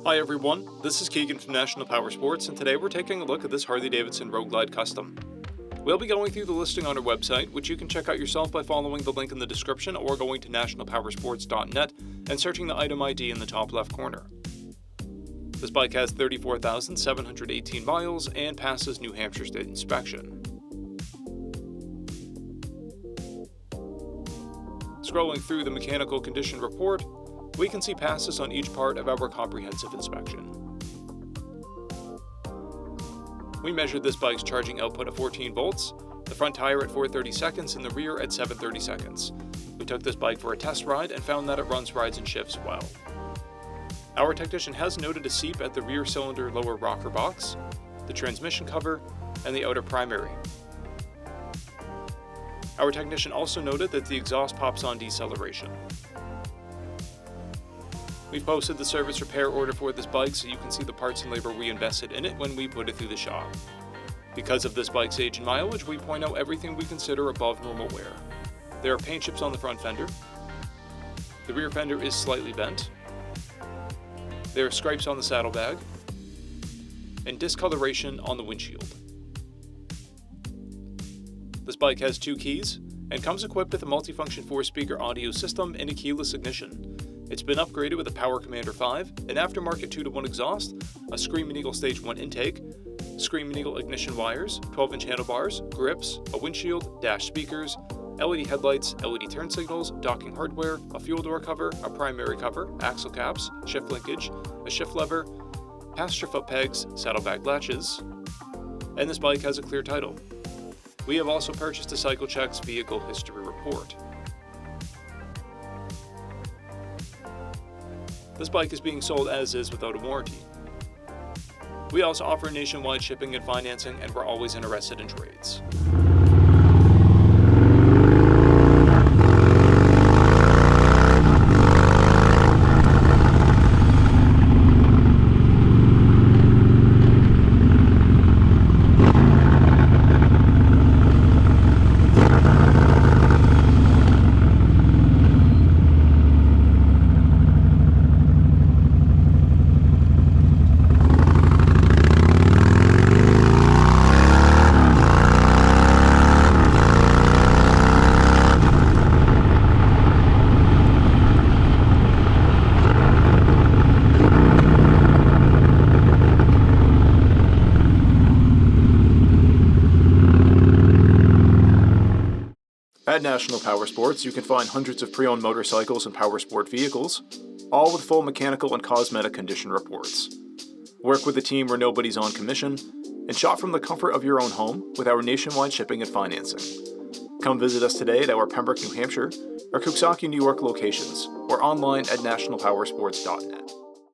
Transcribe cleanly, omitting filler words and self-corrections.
Hi everyone, this is Keegan from National Powersports, and today we're taking a look at this Harley-Davidson Road Glide Custom. We'll be going through the listing on our website, which you can check out yourself by following the link in the description or going to nationalpowersports.net and searching the item ID in the top left corner. This bike has 34,718 miles and passes New Hampshire State inspection. Scrolling through the mechanical condition report, we can see passes on each part of our comprehensive inspection. We measured this bike's charging output at 14 volts, the front tire at 430 seconds and the rear at 730 seconds. We took this bike for a test ride and found that it runs, rides, and shifts well. Our technician has noted a seep at the rear cylinder lower rocker box, the transmission cover, and the outer primary. Our technician also noted that the exhaust pops on deceleration. We've posted the service repair order for this bike so you can see the parts and labor we invested in it when we put it through the shop. Because of this bike's age and mileage, we point out everything we consider above normal wear. There are paint chips on the front fender. The rear fender is slightly bent. There are stripes on the saddlebag. And discoloration on the windshield. This bike has 2 keys and comes equipped with a multifunction 4-speaker audio system and a keyless ignition. It's been upgraded with a Power Commander 5, an aftermarket 2-to-1 exhaust, a Screaming Eagle Stage 1 intake, Screaming Eagle ignition wires, 12-inch handlebars, grips, a windshield, dash speakers, LED headlights, LED turn signals, docking hardware, a fuel door cover, a primary cover, axle caps, shift linkage, a shift lever, passenger foot pegs, saddlebag latches, and this bike has a clear title. We have also purchased a CycleCheck's vehicle history report. This bike is being sold as is without a warranty. We also offer nationwide shipping and financing, and we're always interested in trades. At National Powersports, you can find hundreds of pre-owned motorcycles and powersport vehicles, all with full mechanical and cosmetic condition reports. Work with a team where nobody's on commission, and shop from the comfort of your own home with our nationwide shipping and financing. Come visit us today at our Pembroke, New Hampshire, or Coxsackie, New York locations, or online at nationalpowersports.net.